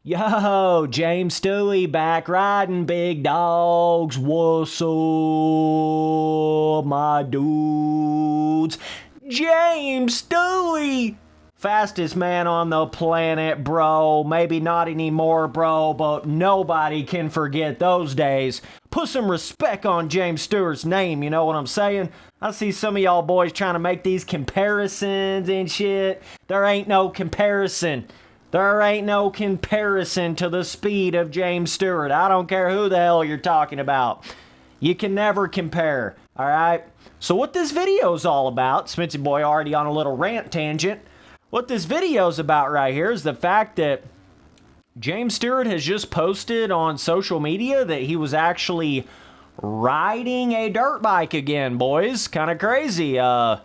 Yo, James Stewart back riding big dogs. What's up, my dudes? James Stewart, fastest man on the planet, bro. Maybe not anymore, bro, but nobody can forget those days. Put some respect on James Stewart's name, you know what I'm saying? I see some of y'all boys trying to make these comparisons and shit. There ain't no comparison. There ain't no comparison to the speed of James Stewart. I don't care who the hell you're talking about. You can never compare, all right? So what this video is all about, Smitzy Boy already on a little rant tangent. What this video is about right here is the fact that James Stewart has just posted on social media that he was actually riding a dirt bike again, boys. Kind of crazy. Yeah,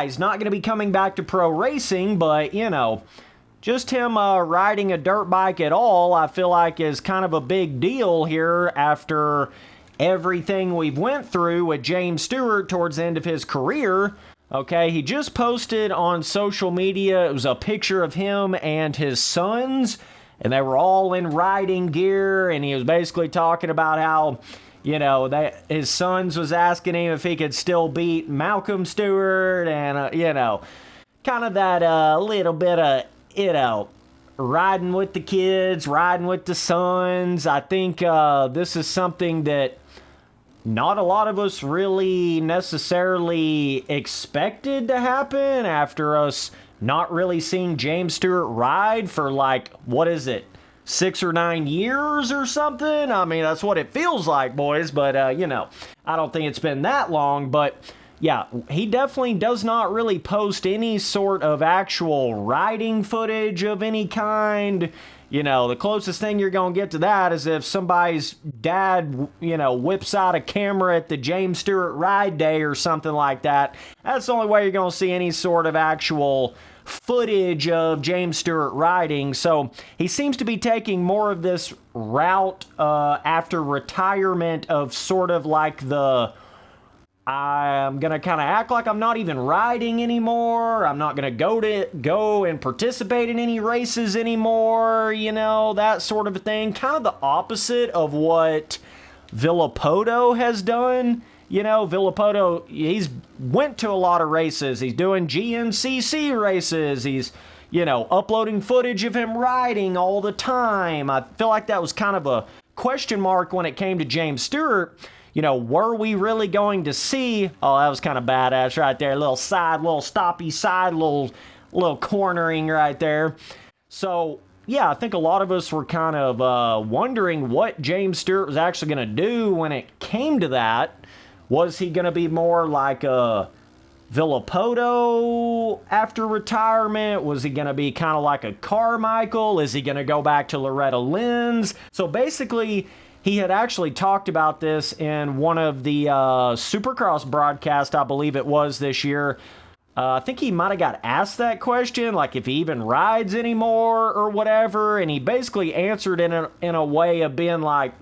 he's not going to be coming back to pro racing, but, you know, just him riding a dirt bike at all, I feel like is kind of a big deal here after everything we've went through with James Stewart towards the end of his career. Okay, he just posted on social media, it was a picture of him and his sons, and they were all in riding gear, and he was basically talking about how, you know, that his sons was asking him if he could still beat Malcolm Stewart, and, you know, kind of that little bit of, you know, riding with the kids, riding with the sons. I think this is something that not a lot of us really necessarily expected to happen after us not really seeing James Stewart ride for like, what is it, 6 or 9 years or something? I mean, that's what it feels like, boys, but, you know, I don't think it's been that long, but yeah, he definitely does not really post any sort of actual riding footage of any kind. You know, the closest thing you're going to get to that is if somebody's dad, you know, whips out a camera at the James Stewart ride day or something like that. That's the only way you're going to see any sort of actual footage of James Stewart riding. So he seems to be taking more of this route after retirement of sort of like the, I'm going to kind of act like I'm not even riding anymore. I'm not going to go and participate in any races anymore, you know, that sort of a thing. Kind of the opposite of what Villopoto has done. You know, Villopoto, he's went to a lot of races. He's doing GNCC races. He's, you know, uploading footage of him riding all the time. I feel like that was kind of a question mark when it came to James Stewart. You know, were we really going to see, oh, that was kind of badass right there, little stoppy side, little cornering right there. So, yeah, I think a lot of us were kind of wondering what James Stewart was actually going to do when it came to that. Was he going to be more like a Villopoto after retirement? Was he going to be kind of like a Carmichael? Is he going to go back to Loretta Lynn's? So basically, he had actually talked about this in one of the Supercross broadcasts, I believe it was this year. I think he might have got asked that question, like if he even rides anymore or whatever, and he basically answered in a way of being like,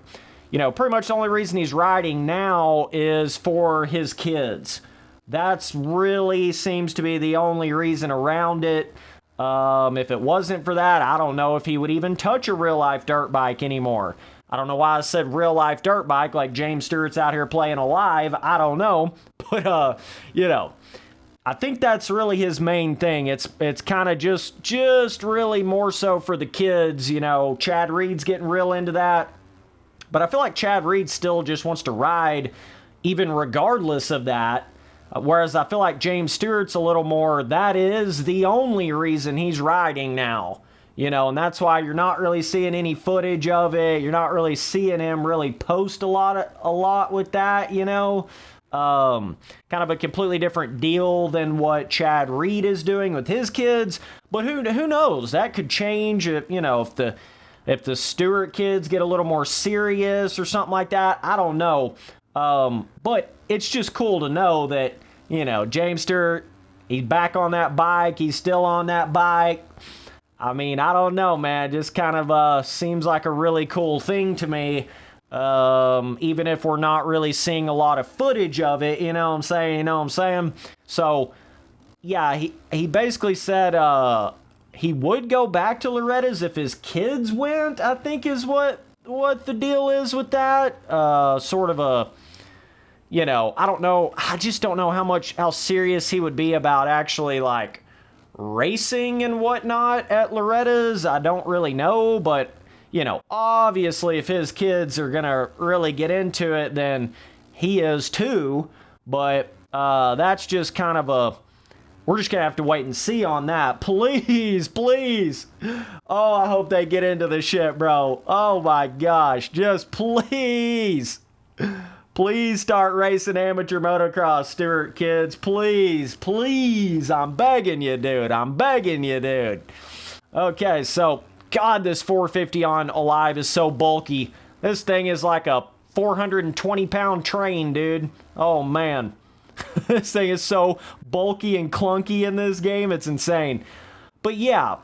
you know, pretty much the only reason he's riding now is for his kids. That's really seems to be the only reason around it. If it wasn't for that, I don't know if he would even touch a real-life dirt bike anymore. I don't know why I said real-life dirt bike like James Stewart's out here playing alive. I don't know. But, you know, I think that's really his main thing. It's kind of just really more so for the kids. You know, Chad Reed's getting real into that. But I feel like Chad Reed still just wants to ride even regardless of that. Whereas I feel like James Stewart's a little more, that is the only reason he's riding now. You know, and that's why you're not really seeing any footage of it. You're not really seeing him really post a lot with that, you know. Kind of a completely different deal than what Chad Reed is doing with his kids. But who knows? That could change if, you know, if the Stewart kids get a little more serious or something like that. I don't know. But it's just cool to know that, you know, James Stewart, he's back on that bike. He's still on that bike. I mean, I don't know, man. Just kind of seems like a really cool thing to me. Even if we're not really seeing a lot of footage of it, you know what I'm saying? So, yeah, he basically said, he would go back to Loretta's if his kids went, I think is what the deal is with that. Sort of a, I don't know. I just don't know how serious he would be about actually like racing and whatnot at Loretta's. I don't really know, but obviously if his kids are gonna really get into it, then he is too. But that's just kind of we're just gonna have to wait and see on that. Please. Oh, I hope they get into the shit, bro. Oh my gosh, just please start racing amateur motocross, Stewart kids. Please. I'm begging you, dude. Okay, so, God, this 450 on Alive is so bulky. This thing is like a 420-pound train, dude. Oh, man. This thing is so bulky and clunky in this game. It's insane. But, yeah,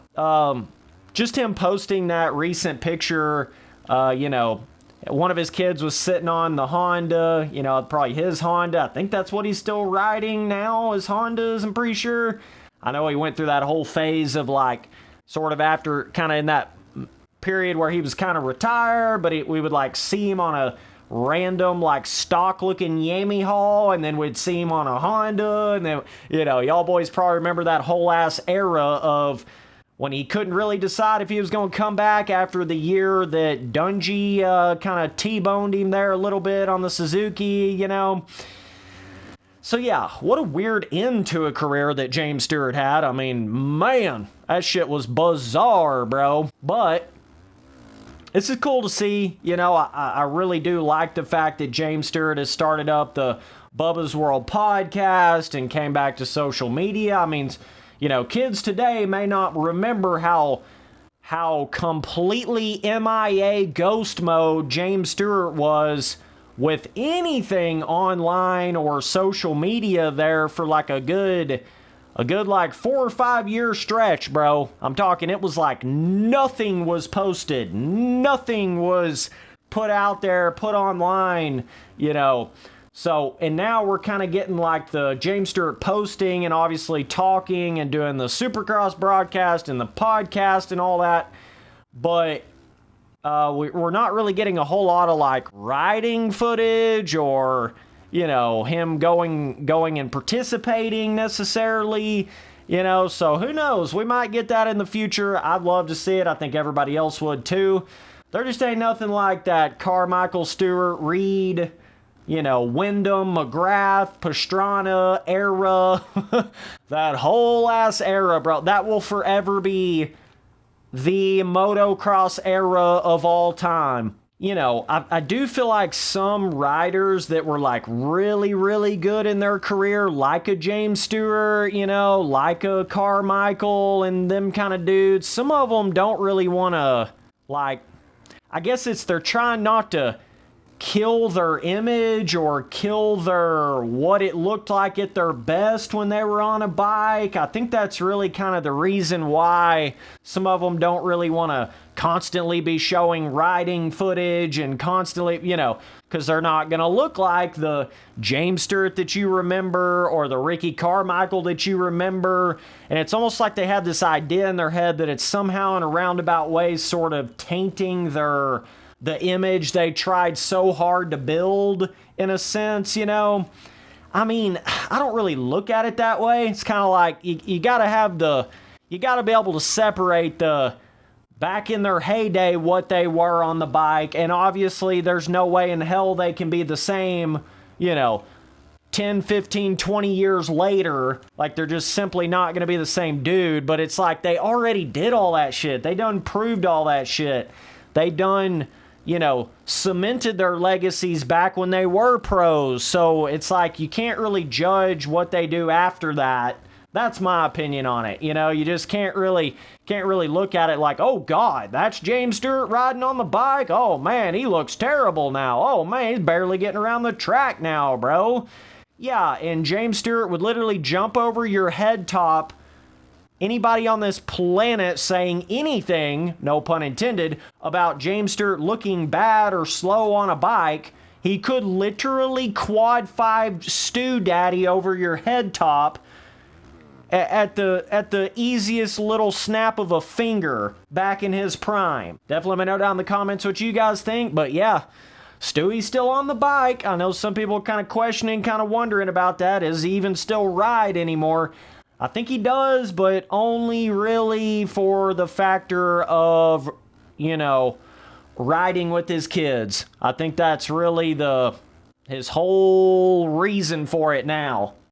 just him posting that recent picture, one of his kids was sitting on the Honda, probably his Honda. I think that's what he's still riding now, is Hondas, I'm pretty sure. I know he went through that whole phase of like, sort of after, kind of in that period where he was kind of retired, but we would like see him on a random like stock looking Yamaha, and then we'd see him on a Honda, and then, y'all boys probably remember that whole ass era of when he couldn't really decide if he was going to come back after the year that Dungy kind of T-boned him there a little bit on the Suzuki, So yeah, what a weird end to a career that James Stewart had. I mean, man, that shit was bizarre, bro. But this is cool to see. I really do like the fact that James Stewart has started up the Bubba's World podcast and came back to social media. I mean, kids today may not remember how completely MIA ghost mode James Stewart was with anything online or social media there for like a good like 4 or 5 year stretch, bro. I'm talking, it was like nothing was posted, nothing was put out there, put online, So, and now we're kind of getting like the James Stewart posting and obviously talking and doing the Supercross broadcast and the podcast and all that. But we're not really getting a whole lot of like riding footage or, him going and participating necessarily, So who knows? We might get that in the future. I'd love to see it. I think everybody else would too. There just ain't nothing like that Carmichael, Stewart, Reed, Wyndham, McGrath, Pastrana era, that whole ass era, bro. That will forever be the motocross era of all time. I do feel like some riders that were like really, really good in their career, like a James Stewart, like a Carmichael and them kind of dudes, some of them don't really want to, like, I guess they're trying not to kill their image or kill their what it looked like at their best when they were on a bike. I think that's really kind of the reason why some of them don't really want to constantly be showing riding footage and constantly, because they're not going to look like the James Stewart that you remember or the Ricky Carmichael that you remember. And it's almost like they had this idea in their head that it's somehow in a roundabout way sort of tainting the image they tried so hard to build, in a sense, I mean, I don't really look at it that way. It's kind of like you gotta be able to separate the back in their heyday what they were on the bike, and obviously there's no way in hell they can be the same, 10, 15, 20 years later. Like, they're just simply not going to be the same dude. But it's like they already did all that shit. They done proved all that shit. They done, cemented their legacies back when they were pros. So it's like you can't really judge what they do after that. That's my opinion on it. You just can't really look at it like, oh God, that's James Stewart riding on the bike. Oh man, he looks terrible now. Oh man, he's barely getting around the track now, bro. Yeah, and James Stewart would literally jump over your head top. Anybody on this planet saying anything, no pun intended, about James Stewart looking bad or slow on a bike, he could literally quad 5 stew daddy over your head top at the easiest little snap of a finger back in his prime. Definitely let me know down in the comments what you guys think. But yeah, Stewie's still on the bike. I know some people are kind of questioning, kind of wondering about that. Does he even still ride anymore? I think he does, but only really for the factor of, you know, riding with his kids. I think that's really his whole reason for it now.